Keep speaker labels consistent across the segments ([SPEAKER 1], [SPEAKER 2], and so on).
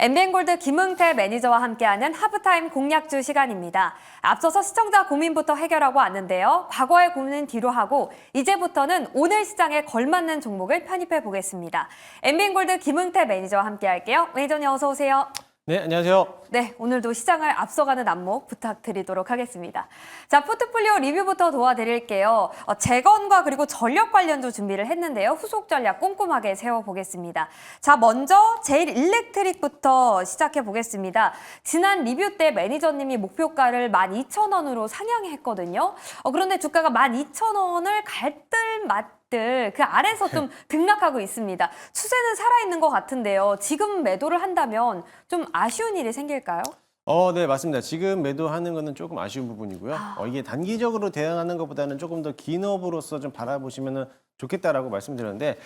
[SPEAKER 1] 엠비엔골드 김응태 매니저와 함께하는 하프타임 공략주 시간입니다. 앞서서 시청자 고민부터 해결하고 왔는데요. 과거의 고민은 뒤로 하고 이제부터는 오늘 시장에 걸맞는 종목을 편입해 보겠습니다. 엠비엔골드 김응태 매니저와 함께할게요. 매니저님 어서 오세요.
[SPEAKER 2] 네, 안녕하세요.
[SPEAKER 1] 네, 오늘도 시장을 앞서가는 안목 부탁드리도록 하겠습니다. 자, 포트폴리오 리뷰부터 도와드릴게요. 재건과 그리고 전력 관련주 준비를 했는데요. 후속 전략 꼼꼼하게 세워보겠습니다. 자, 먼저 제일 일렉트릭부터 시작해보겠습니다. 지난 리뷰 때 매니저님이 목표가를 12,000원으로 상향했거든요. 그런데 주가가 12,000원을 갈뜰 그 아래서 좀 등락하고 있습니다. 추세는 살아있는 것 같은데요. 지금 매도를 한다면 좀 아쉬운 일이 생길까요?
[SPEAKER 2] 네, 맞습니다. 지금 매도하는 거는 조금 아쉬운 부분이고요. 이게 단기적으로 대응하는 것보다는 조금 더 긴 업으로서 좀 바라보시면은 좋겠다라고 말씀드렸는데,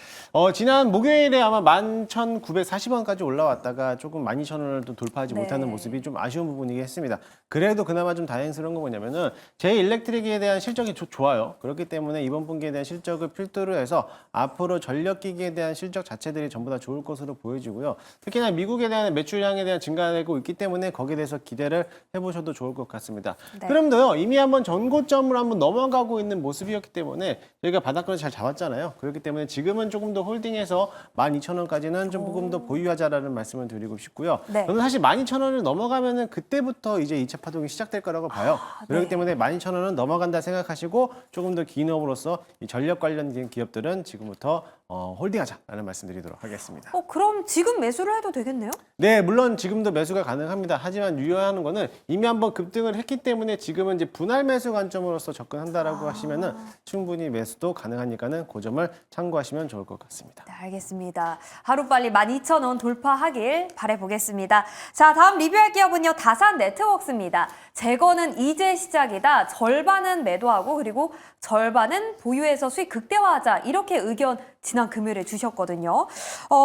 [SPEAKER 2] 지난 목요일에 아마 11,940원까지 올라왔다가 조금 12,000원을 또 돌파하지 못하는 모습이 좀 아쉬운 부분이긴 했습니다. 그래도 그나마 좀 다행스러운 건 뭐냐면은 제1렉트릭에 대한 실적이 좋아요. 그렇기 때문에 이번 분기에 대한 실적을 필두로 해서 앞으로 전력기기에 대한 실적 자체들이 전부 다 좋을 것으로 보여지고요. 특히나 미국에 대한 매출량에 대한 증가되고 있기 때문에 거기에 대해서 기대를 해보셔도 좋을 것 같습니다.
[SPEAKER 1] 네.
[SPEAKER 2] 그럼도요, 이미 한번 전고점을 한번 넘어가고 있는 모습이었기 때문에 저희가 바닥권을 잘 잡았잖아요. 그렇기 때문에 지금은 조금 더 홀딩해서 12,000원까지는 조금 더 보유하자라는 말씀을 드리고 싶고요.
[SPEAKER 1] 네.
[SPEAKER 2] 저는 사실 12,000원을 넘어가면은 그때부터 이제 2차 파동이 시작될 거라고 봐요. 그렇기
[SPEAKER 1] 네.
[SPEAKER 2] 때문에 12,000원은 넘어간다 생각하시고 조금 더 긴 업으로서 이 전력 관련 기업들은 지금부터 홀딩하자라는 말씀드리도록 하겠습니다.
[SPEAKER 1] 그럼 지금 매수를 해도 되겠네요?
[SPEAKER 2] 네, 물론 지금도 매수가 가능합니다. 하지만 유효하는 거는 이미 한번 급등을 했기 때문에 지금은 이제 분할 매수 관점으로서 접근한다라고 하시면은 충분히 매수도 가능하니까는 그 점을 참고하시면 좋을 것 같습니다.
[SPEAKER 1] 네, 알겠습니다. 하루빨리 12,000원 돌파하길 바라보겠습니다. 자, 다음 리뷰할 기업은요. 다산 네트워크스입니다. 재건은 이제 시작이다. 절반은 매도하고 그리고 절반은 보유해서 수익 극대화하자. 이렇게 의견 지난 금요일에 주셨거든요.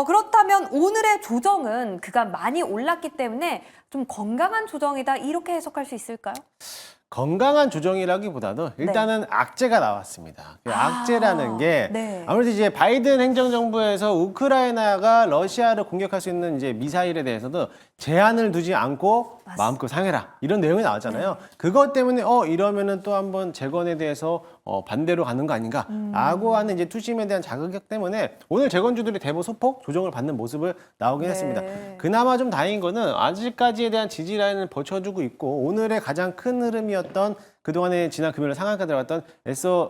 [SPEAKER 1] 그렇다면 오늘의 조정은 그간 많이 올랐기 때문에 좀 건강한 조정이다. 이렇게 해석할 수 있을까요?
[SPEAKER 2] 건강한 조정이라기보다도 일단은 악재가 나왔습니다. 그 악재라는 게
[SPEAKER 1] 네.
[SPEAKER 2] 아무래도 이제 바이든 행정정부에서 우크라이나가 러시아를 공격할 수 있는 이제 미사일에 대해서도 제한을 두지 않고 마음껏 사용해라 이런 내용이 나왔잖아요. 그것 때문에 이러면은 또 한번 재건에 대해서 반대로 가는 거 아닌가라고 하는 이제 투심에 대한 자극 때문에 오늘 재건주들이 대부 소폭 조정을 받는 모습을 나오긴 했습니다. 그나마 좀 다행인 거는 아직까지에 대한 지지 라인을 버텨주고 있고 오늘의 가장 큰 흐름이었던 그동안에 지난 금요일에 상한가 들어갔던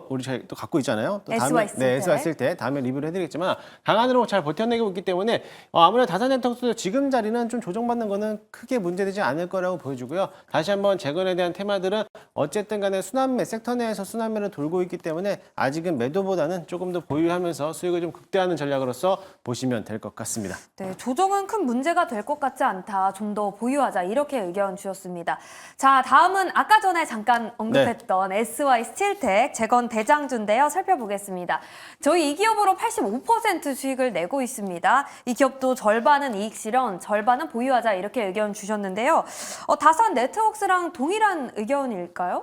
[SPEAKER 2] 우리 저희 또 갖고 있잖아요. 또 다음에 SY 때 다음에 리뷰를 해드리겠지만 강한으로 잘 버텨내고 있기 때문에 아무래도 다산네트워크스 지금 자리는 좀 조정받는 거는 크게 문제되지 않을 거라고 보여주고요. 다시 한번 재건에 대한 테마들은 어쨌든 간에 순환매 섹터 내에서 순환매를 돌고 있기 때문에 아직은 매도보다는 조금 더 보유하면서 수익을 좀 극대화하는 전략으로서 보시면 될 것 같습니다.
[SPEAKER 1] 네, 조정은 큰 문제가 될 것 같지 않다. 좀 더 보유하자. 이렇게 의견 주셨습니다. 자, 다음은 아까 전에 잠깐 언급했던 SY 스틸텍 재건 대장주인데요. 살펴보겠습니다. 저희 이 기업으로 85% 수익을 내고 있습니다. 이 기업도 절반은 이익 실현, 절반은 보유하자 이렇게 의견 주셨는데요. 다산 네트워크스랑 동일한 의견일까요?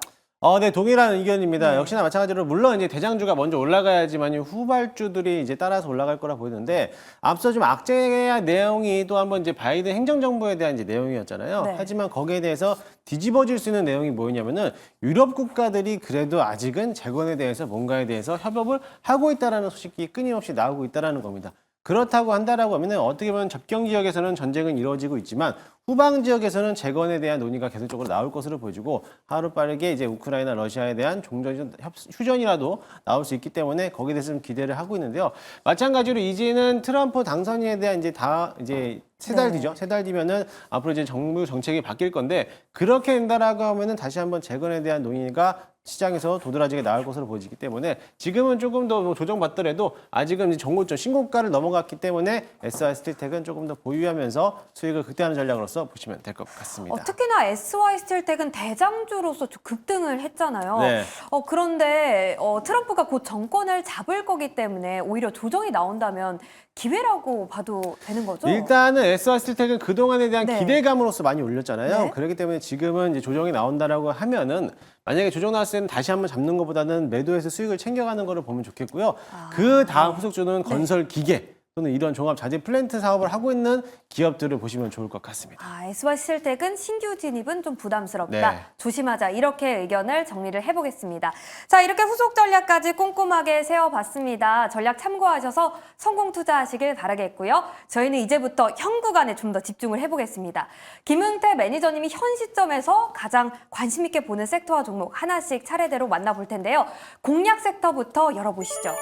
[SPEAKER 2] 네, 동일한 의견입니다. 역시나 마찬가지로 물론 이제 대장주가 먼저 올라가야지만 후발주들이 이제 따라서 올라갈 거라 보이는데 앞서 좀 악재 내용이 또 한번 이제 바이든 행정정부에 대한 이제 내용이었잖아요. 하지만 거기에 대해서 뒤집어질 수 있는 내용이 뭐였냐면은 유럽 국가들이 그래도 아직은 재건에 대해서 뭔가에 대해서 협업을 하고 있다라는 소식이 끊임없이 나오고 있다라는 겁니다. 그렇다고 한다라고 하면은 어떻게 보면 접경 지역에서는 전쟁은 이루어지고 있지만 후방 지역에서는 재건에 대한 논의가 계속적으로 나올 것으로 보여지고 하루빠르게 이제 우크라이나 러시아에 대한 종전 휴전이라도 나올 수 있기 때문에 거기에 대해서 좀 기대를 하고 있는데요. 마찬가지로 이제는 트럼프 당선인에 대한 이제 세 달 뒤죠. 세 달 뒤면은 앞으로 이제 정부 정책이 바뀔 건데 그렇게 된다라고 하면은 다시 한번 재건에 대한 논의가 시장에서 도드라지게 나올 것으로 보이기 때문에 지금은 조금 더 조정받더라도 아직은 이제 정고점 신고가를 넘어갔기 때문에 SY 스틸텍은 조금 더 보유하면서 수익을 극대화하는 전략으로서 보시면 될 것 같습니다.
[SPEAKER 1] 특히나 SY 스틸텍은 대장주로서 좀 급등을 했잖아요.
[SPEAKER 2] 네.
[SPEAKER 1] 그런데 트럼프가 곧 정권을 잡을 거기 때문에 오히려 조정이 나온다면 기회라고 봐도 되는 거죠?
[SPEAKER 2] 일단은 SY 스틸텍은 그동안에 대한 기대감으로서 많이 올렸잖아요. 그렇기 때문에 지금은 이제 조정이 나온다라고 하면은 만약에 조정 나왔을 때는 다시 한번 잡는 것보다는 매도해서 수익을 챙겨가는 거를 보면 좋겠고요. 그 다음 후속주는 건설 기계, 또는 이런 종합 자재 플랜트 사업을 하고 있는 기업들을 보시면 좋을 것 같습니다.
[SPEAKER 1] SY실텍은 신규 진입은 좀 부담스럽다.
[SPEAKER 2] 네.
[SPEAKER 1] 조심하자. 이렇게 의견을 정리를 해보겠습니다. 자, 이렇게 후속 전략까지 꼼꼼하게 세워봤습니다. 전략 참고하셔서 성공 투자하시길 바라겠고요. 저희는 이제부터 현 구간에 좀 더 집중을 해보겠습니다. 김흥태 매니저님이 현 시점에서 가장 관심 있게 보는 섹터와 종목 하나씩 차례대로 만나볼 텐데요. 공략 섹터부터 열어보시죠.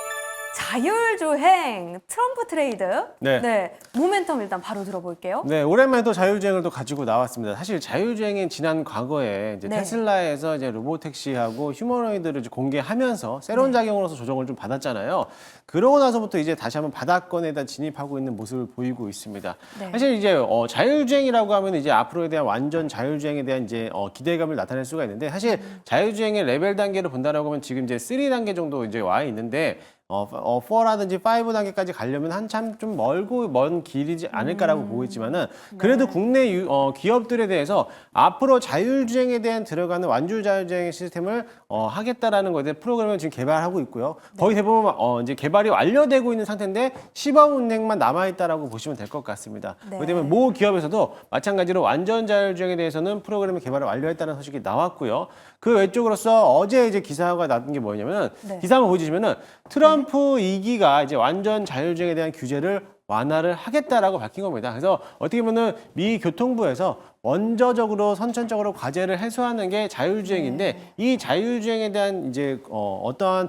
[SPEAKER 1] 자율주행, 트럼프 트레이드.
[SPEAKER 2] 네.
[SPEAKER 1] 모멘텀 일단 바로 들어볼게요.
[SPEAKER 2] 네, 오랜만에 또 자율주행을 또 가지고 나왔습니다. 사실 자율주행은 지난 과거에 이제
[SPEAKER 1] 네.
[SPEAKER 2] 테슬라에서 이제 로보택시하고 휴머노이드를 이제 공개하면서 세론 작용으로서 조정을 좀 받았잖아요. 그러고 나서부터 이제 다시 한번 바닥권에다 진입하고 있는 모습을 보이고 있습니다.
[SPEAKER 1] 네.
[SPEAKER 2] 사실 이제 자율주행이라고 하면 이제 앞으로에 대한 완전 자율주행에 대한 이제 기대감을 나타낼 수가 있는데 사실 자율주행의 레벨 단계를 본다라고 하면 지금 이제 3단계 정도 이제 와 있는데 4라든지 5단계까지 가려면 한참 좀 멀고 먼 길이지 않을까라고 보고 있지만은 그래도 국내 기업들에 대해서 앞으로 자율주행에 대한 들어가는 완전 자율주행 시스템을 하겠다라는 거에 대해 프로그램을 지금 개발하고 있고요. 거의 대부분 이제 개발이 완료되고 있는 상태인데 시범 운행만 남아 있다라고 보시면 될 것 같습니다.
[SPEAKER 1] 네.
[SPEAKER 2] 그렇기 때문에 모 기업에서도 마찬가지로 완전 자율주행에 대해서는 프로그램 개발을 완료했다는 소식이 나왔고요. 그 외쪽으로서 어제 이제 기사가 나온 게 뭐냐면은
[SPEAKER 1] 네.
[SPEAKER 2] 기사 한번 보여주시면은 트럼프 2기가 이제 완전 자율주행에 대한 규제를 완화를 하겠다라고 밝힌 겁니다. 그래서 어떻게 보면은 미 교통부에서 원저적으로 선천적으로 과제를 해소하는 게 자율주행인데 이 자율주행에 대한 이제 어떠한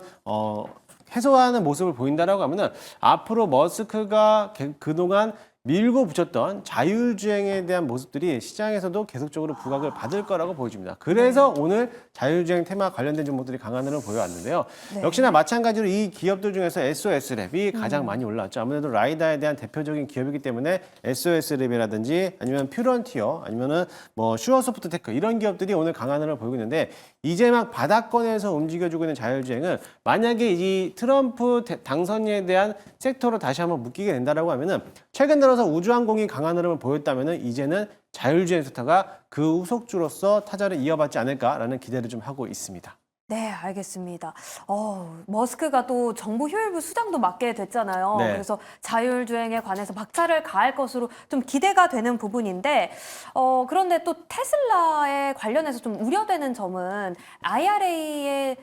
[SPEAKER 2] 해소하는 모습을 보인다라고 하면은 앞으로 머스크가 그동안 밀고 붙였던 자율주행에 대한 모습들이 시장에서도 계속적으로 부각을 받을 거라고 보여집니다. 그래서 오늘 자율주행 테마 관련된 종목들이 강한 흐름을 보여왔는데요.
[SPEAKER 1] 네.
[SPEAKER 2] 역시나 마찬가지로 이 기업들 중에서 SOS랩이 가장 많이 올라왔죠. 아무래도 라이다에 대한 대표적인 기업이기 때문에 SOS랩이라든지 아니면 퓨런티어 아니면은 뭐 슈어소프트테크 이런 기업들이 오늘 강한 흐름을 보이고 있는데 이제 막 바닥권에서 움직여주고 있는 자율주행은 만약에 이 트럼프 당선인에 대한 섹터로 다시 한번 묶이게 된다라고 하면은 최근 들어서 우주항공이 강한 흐름을 보였다면은 이제는 자율주행 섹터가 그 후속주로서 타자를 이어받지 않을까라는 기대를 좀 하고 있습니다.
[SPEAKER 1] 네, 알겠습니다. 머스크가 또 정부 효율부 수장도 맡게 됐잖아요.
[SPEAKER 2] 네.
[SPEAKER 1] 그래서 자율주행에 관해서 박차를 가할 것으로 좀 기대가 되는 부분인데, 그런데 또 테슬라에 관련해서 좀 우려되는 점은 IRA에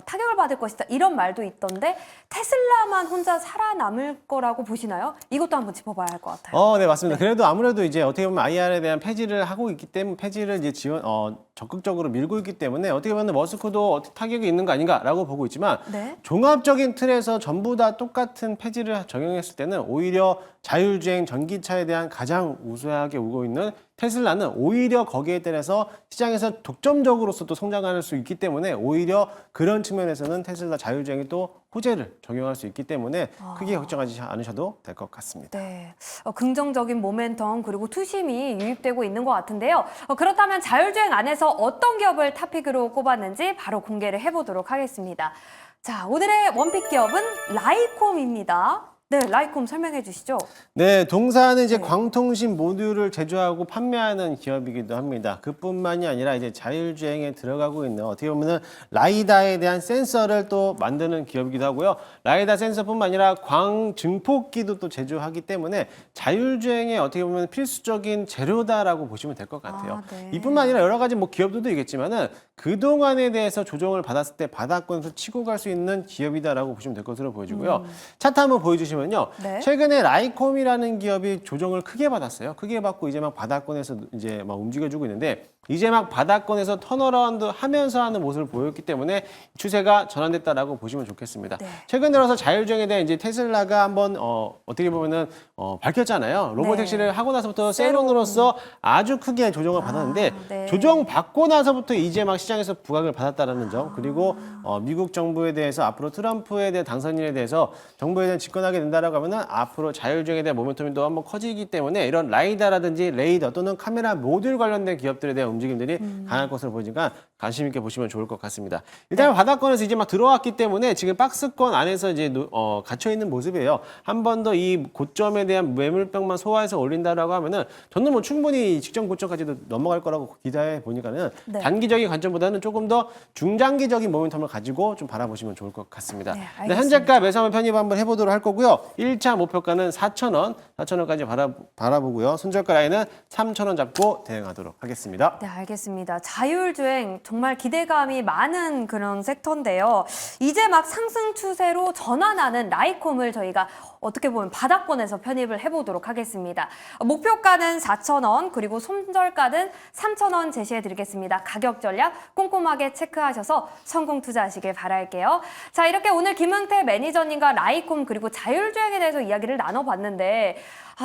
[SPEAKER 1] 타격을 받을 것이다 이런 말도 있던데 테슬라만 혼자 살아남을 거라고 보시나요? 이것도 한번 짚어봐야 할 것 같아요.
[SPEAKER 2] 네, 맞습니다. 그래도 아무래도 이제 어떻게 보면 IR에 대한 폐지를 하고 있기 때문에 폐지를 이제 적극적으로 밀고 있기 때문에 어떻게 보면 머스크도 타격이 있는 거 아닌가라고 보고 있지만
[SPEAKER 1] 네.
[SPEAKER 2] 종합적인 틀에서 전부 다 똑같은 폐지를 적용했을 때는 오히려 자율주행 전기차에 대한 가장 우수하게 오고 있는 테슬라는 오히려 거기에 따라서 시장에서 독점적으로서도 성장할 수 있기 때문에 오히려 그런 측면에서는 테슬라 자율주행이 또 호재를 적용할 수 있기 때문에 크게 걱정하지 않으셔도 될 것 같습니다.
[SPEAKER 1] 네, 긍정적인 모멘텀 그리고 투심이 유입되고 있는 것 같은데요. 그렇다면 자율주행 안에서 어떤 기업을 탑픽으로 꼽았는지 바로 공개를 해보도록 하겠습니다. 자, 오늘의 원픽 기업은 라이콤입니다. 네, 라이콤 설명해 주시죠.
[SPEAKER 2] 네, 동사는 이제
[SPEAKER 1] 네.
[SPEAKER 2] 광통신 모듈을 제조하고 판매하는 기업이기도 합니다. 그뿐만이 아니라 이제 자율주행에 들어가고 있는 어떻게 보면은 라이다에 대한 센서를 또 만드는 기업이기도 하고요. 라이다 센서뿐만 아니라 광 증폭기도 또 제조하기 때문에 자율주행에 어떻게 보면 필수적인 재료다라고 보시면 될 것 같아요.
[SPEAKER 1] 네.
[SPEAKER 2] 이뿐만 아니라 여러 가지 뭐 기업들도 있겠지만은 그동안에 대해서 조정을 받았을 때 바닥권에서 치고 갈 수 있는 기업이다라고 보시면 될 것으로 보여지고요. 차트 한번 보여주시면요.
[SPEAKER 1] 네.
[SPEAKER 2] 최근에 라이콤이라는 기업이 조정을 크게 받았어요. 크게 받고 이제 막 바닥권에서 이제 막 움직여주고 있는데 이제 막 바닥권에서 턴어라운드 하면서 하는 모습을 보였기 때문에 추세가 전환됐다라고 보시면 좋겠습니다.
[SPEAKER 1] 네.
[SPEAKER 2] 최근 들어서 자율주행에 대한 이제 테슬라가 한번 어떻게 보면은 밝혔잖아요. 로보택시를
[SPEAKER 1] 네.
[SPEAKER 2] 하고 나서부터 세론으로서 아주 크게 조정을 받았는데
[SPEAKER 1] 네.
[SPEAKER 2] 조정 받고 나서부터 이제 막 시장에서 부각을 받았다라는 점 그리고 미국 정부에 대해서 앞으로 트럼프에 대한 당선인에 대해서 정부에 대한 집권하게 된다라고 하면은 앞으로 자율주행에 대한 모멘텀이 또 한번 커지기 때문에 이런 라이다라든지 레이더 또는 카메라 모듈 관련된 기업들에 대한 움직임들이 강할 것으로 보이니까 관심 있게 보시면 좋을 것 같습니다. 일단 바닥권에서 이제 막 들어왔기 때문에 지금 박스권 안에서 이제 갇혀 있는 모습이에요. 한 번 더 이 고점에 대한 매물병만 소화해서 올린다라고 하면은 저는 뭐 충분히 직전 고점까지도 넘어갈 거라고 기대해 보니까는
[SPEAKER 1] 네.
[SPEAKER 2] 단기적인 관점보다는 조금 더 중장기적인 모멘텀을 가지고 좀 바라보시면 좋을 것 같습니다.
[SPEAKER 1] 네,
[SPEAKER 2] 네, 현재가 매수 한번 편입 한번 해보도록 할 거고요. 있고요. 1차 목표가는 4,000원, 4,000원까지 바라보고요. 손절가 라인은 3,000원 잡고 대응하도록 하겠습니다.
[SPEAKER 1] 네, 알겠습니다. 자율주행 정말 기대감이 많은 그런 섹터인데요. 이제 막 상승 추세로 전환하는 라이콤을 저희가 어떻게 보면 바닥권에서 편입을 해보도록 하겠습니다. 목표가는 4,000원, 그리고 손절가는 3,000원 제시해드리겠습니다. 가격 전략 꼼꼼하게 체크하셔서 성공 투자하시길 바랄게요. 자, 이렇게 오늘 김흥태 매니저님과 라이콤 그리고 자율주행에 대해서 이야기를 나눠봤는데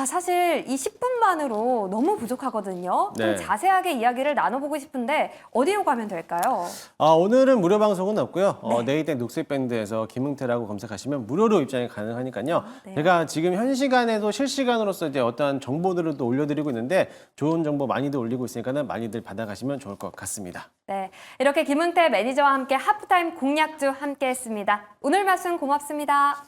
[SPEAKER 1] 사실 이 10분만으로 너무 부족하거든요. 좀
[SPEAKER 2] 네.
[SPEAKER 1] 자세하게 이야기를 나눠보고 싶은데 어디로 가면 될까요?
[SPEAKER 2] 오늘은 무료 방송은 없고요. 네이땡 녹색밴드에서 김흥태라고 검색하시면 무료로 입장이 가능하니까요.
[SPEAKER 1] 네.
[SPEAKER 2] 제가 지금 현 시간에도 실시간으로서 이제 어떠한 정보들을 또 올려드리고 있는데 좋은 정보 많이들 올리고 있으니까는 많이들 받아가시면 좋을 것 같습니다.
[SPEAKER 1] 네, 이렇게 김흥태 매니저와 함께 하프타임 공략주 함께했습니다. 오늘 말씀 고맙습니다.